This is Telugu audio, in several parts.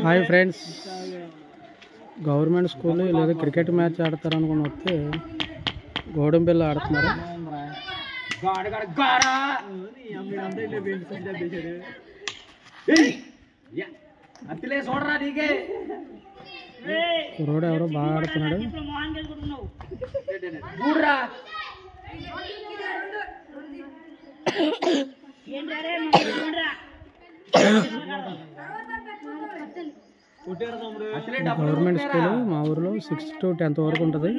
హాయ్ ఫ్రెండ్స్, గవర్నమెంట్ స్కూల్లో లేదా క్రికెట్ మ్యాచ్ ఆడతారు అనుకుని వస్తే గోడంబిల్ల ఆడుతున్నారు. కుర్రోడు ఎవరో బాగా ఆడుతున్నాడు. గవర్నమెంట్ స్కూల్ మా ఊర్లో 6th to 10th వరకు ఉంటుంది.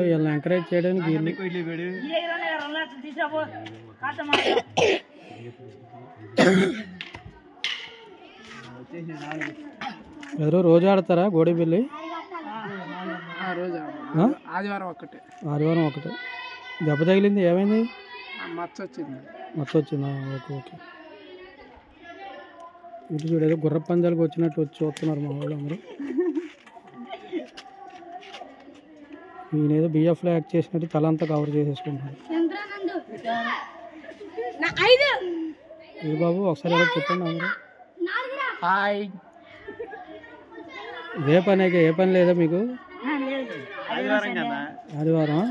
వీళ్ళని ఎంకరేజ్ చేయడానికి ఎవరో రోజు ఆడతారా గోడిబిల్లి? ఆదివారం ఒకటే. దెబ్బ తగిలింది, ఏమైంది? మచ్చ వచ్చిందా? Okay okay. ఇటు చూడు, ఏదో గుర్ర పందాలకు వచ్చినట్టు వచ్చి చూస్తున్నారు మా వాళ్ళు అందరూ. ఈయన ఏదో బిఎఫ్లో యాక్ట్ చేసినట్టు తల అంతా కవర్ చేసేసుకుంటున్నారు. ఏ బాబు ఒకసారి ఏదో చెప్పండి అందరూ. ఏ పని లేదా మీకు? ఆదివారం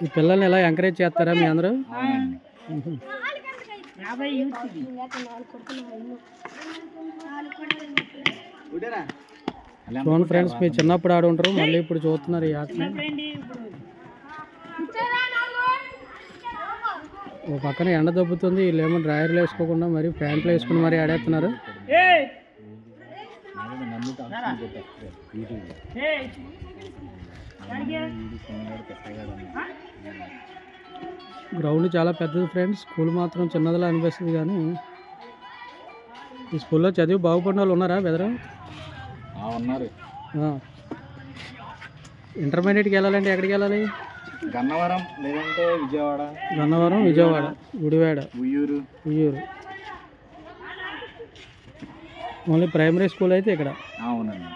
ఈ పిల్లల్ని ఎలా ఎంకరేజ్ చేస్తారా మీ అందరూ? చూడండి ఫ్రెండ్స్, మీరు చిన్నప్పుడు ఆడి ఉంటారు, మళ్ళీ ఇప్పుడు చూస్తున్నారు ఈ ఆటని. ఓ పక్కన ఎండ దొబ్బుతుంది, వీళ్ళేమో డ్రాయర్లు వేసుకోకుండా మరి ప్యాంట్లు వేసుకుని మరి ఆడేస్తున్నారు. గ్రౌండ్ చాలా పెద్దది ఫ్రెండ్స్, స్కూల్ మాత్రం చిన్నదిలా అనిపిస్తుంది. కానీ ఈ స్కూల్లో చదివి బాగుపడిన వాళ్ళు ఉన్నారా బెదరు? ఉన్నారు. ఇంటర్మీడియట్కి వెళ్ళాలంటే ఎక్కడికి వెళ్ళాలి? గన్నవరం లేదంటే Vijayawada, Gudivada, Uyyuru. Only primary school అయితే ఇక్కడ. అవునన్నా.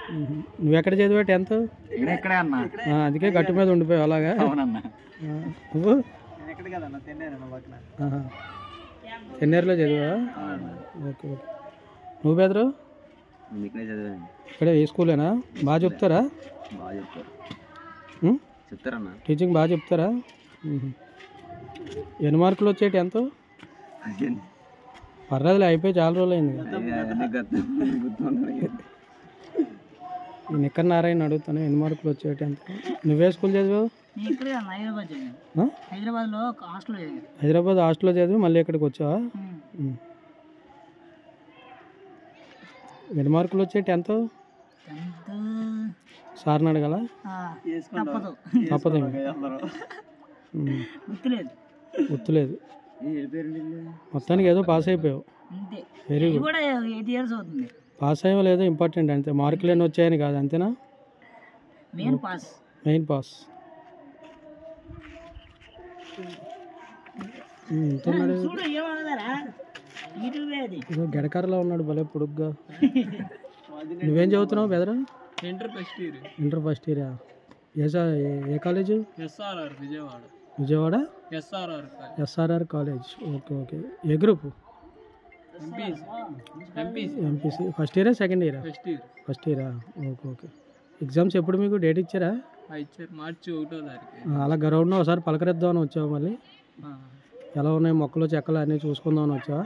నువ్వు ఎక్కడ చదివా 10th? ఇక్కడే అన్నా. అందుకే గట్టు మీద ఉండిపోయావు అలాగా. అవునన్నా. నువ్వు చెన్నైలో చదివా? Okay okay. నువ్వు బెదరు? ఇక్కడే ఈ స్కూలేనా? బాగా చెప్తారా? చెప్తారన్నా. టీచింగ్ బాగా చెప్తారా? ఎన్ని మార్కులు వచ్చాయి 10th? పర్లేదులే, అయిపోయి చాలా రోజులు అయింది. నేను ఇక్కడ నారాయణ అడుగుతాను, ఎన్ని మార్కులు వచ్చాయి 10th? నువ్వే స్కూల్ చదివావు? హైదరాబాద్ హాస్టల్లో చదివి మళ్ళీ ఇక్కడికి వచ్చావా? ఎన్ని మార్కులు వచ్చాయి 10th? సార్ని అడగల? తప్పదు, గుర్తులేదు. మొత్తానికి ఏదో పాస్ అయిపోయావు. Very good. పాస్ అయ్యో లేదో ఇంపార్టెంట్, అంతే. మార్కులు ఎన్ని వచ్చాయని కాదు, అంతేనా? Main pass. గడకరలో ఉన్నాడు భలే పొడుగ్గా. నువ్వేం చదువుతున్నావు బెదరా? ఇంటర్ ఫస్ట్ ఇయరా? ఏ college? Vijayawada SRR college. Okay okay. ఏ గ్రూప్? ఎంపీసీ. ఫస్ట్ ఇయరా సెకండ్ ఇయరా? ఫస్ట్ ఇయరా? Okay okay. ఎగ్జామ్స్ ఎప్పుడు మీకు డేట్ ఇచ్చారా? మార్చి 1వ తారీఖు. అలా గ్రౌండ్లో ఒకసారి పలకరిద్దామని వచ్చావు, మళ్ళీ ఎలా ఉన్నాయి మొక్కలు చెక్కలు అన్నీ చూసుకుందామని వచ్చావా?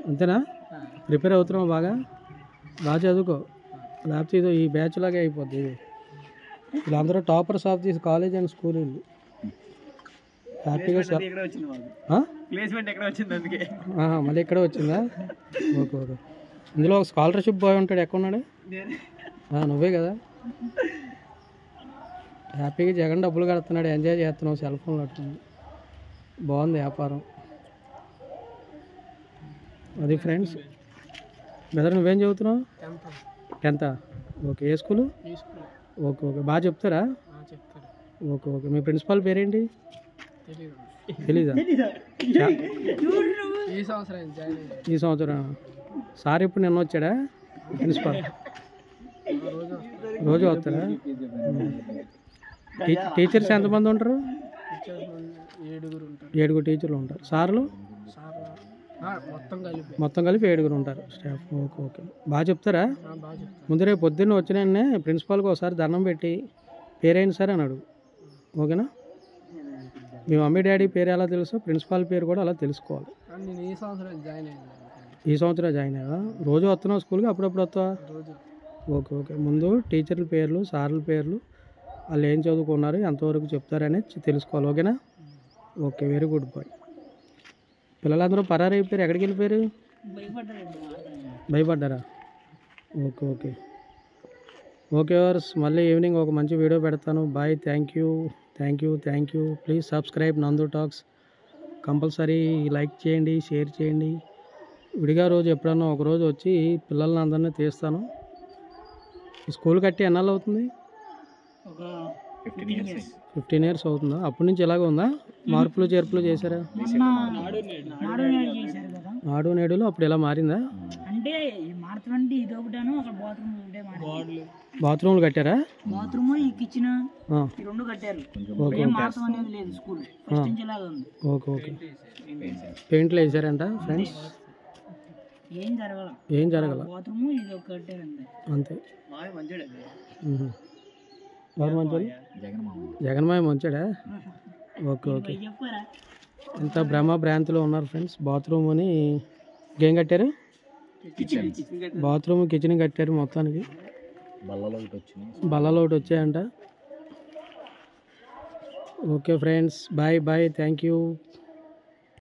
అంతేనా? ప్రిపేర్ అవుతున్నావు బాగా చదువుకో, లేకపోతే ఇదో ఈ బ్యాచ్ లాగే అయిపోద్ది. వీళ్ళందరూ toppers of this college and school. వీళ్ళు హ్యాపీగా మళ్ళీ ఇక్కడే వచ్చిందా? Okay okay. ఇందులో ఒక స్కాలర్షిప్ బాయ్ ఉంటాడు, ఎక్కడ ఉన్నాడు? నువ్వే కదా. హ్యాపీగా జగన్ డబ్బులు కడుతున్నాడు, ఎంజాయ్ చేస్తున్నావు, సెల్ ఫోన్లో అట్టుంది. బాగుంది వ్యాపారం. అది ఫ్రెండ్స్. బెదర్ నువ్వేం చదువుతున్నావు? 10th. ఓకే. ఏ స్కూలు? Okay okay. బాగా చెప్తారా? Okay okay. మీ ప్రిన్సిపాల్ పేరేంటి? తెలీదా? ఈ సంవత్సరం. సార్ ఇప్పుడు నిన్న వచ్చాడా ప్రిన్సిపాల్? రోజు వస్తారా? టీచర్స్ ఎంతమంది ఉంటారు? 7 టీచర్లు ఉంటారు. సార్లు మొత్తం కలిపి 7 ఉంటారు స్టాఫ్. ఓకే ఓకే, బాగా చెప్తారా? ముందు రేపు పొద్దున్న వచ్చిన ప్రిన్సిపాల్కి ఒకసారి దండం పెట్టి పేరేంటి సార్ అని అడుగు. ఓకేనా? మీ మమ్మీ డాడీ పేరు ఎలా తెలుసో ప్రిన్సిపాల్ పేరు కూడా అలా తెలుసుకోవాలి. ఈ సంవత్సరం జాయిన్ అయ్యా? రోజు వస్తున్నావు స్కూల్కి? అప్పుడప్పుడు వస్తావా? ఓకే ఓకే, ముందు టీచర్ల పేర్లు, సార్ల పేర్లు, వాళ్ళు ఏం చదువుకున్నారు, ఎంతవరకు చెప్తారనేది తెలుసుకోవాలి. ఓకేనా? Okay, very good bye. పిల్లలందరూ పరారు అయిపోయారు. ఎక్కడికి వెళ్ళిపోయారు? భయపడ్డారా? ఓకే ఓకే ఓకే వర్స్, మళ్ళీ ఈవినింగ్ ఒక మంచి వీడియో పెడతాను. Bye. Thank you. Please subscribe Nandu talks. Compulsory like చేయండి, షేర్ చేయండి. విడిగా రోజు ఎప్పుడన్నా ఒక రోజు వచ్చి పిల్లల్ని అందరినీ తీస్తాను. ఈ స్కూల్ కట్టి ఎన్నాళ్ళు అవుతుంది? 15 years అవుతుందా? అప్పటి నుంచి ఇలాగ ఉందా? మార్పులు చేర్పులు చేశారా? నాడు నేడులో అప్పుడు ఇలా మారిందా? బాత్రూమ్లు కట్టారా? ఓకే ఓకే, పెయింట్లు వేసారంట ఫ్రెండ్స్? ఏం జరగల అంతే. ఎవరు మంచోడు? జగన్మాయ మంచాడా? ఓకే ఓకే, ఇంత భ్రమ భ్రాంతిలో ఉన్నారు ఫ్రెండ్స్. బాత్రూమ్ అని ఏం కట్టారు? బాత్రూమ్ కిచెన్ కట్టారు. మొత్తానికి బల్లలు ఒకటి వచ్చాయంట. Okay friends, bye. Thank you.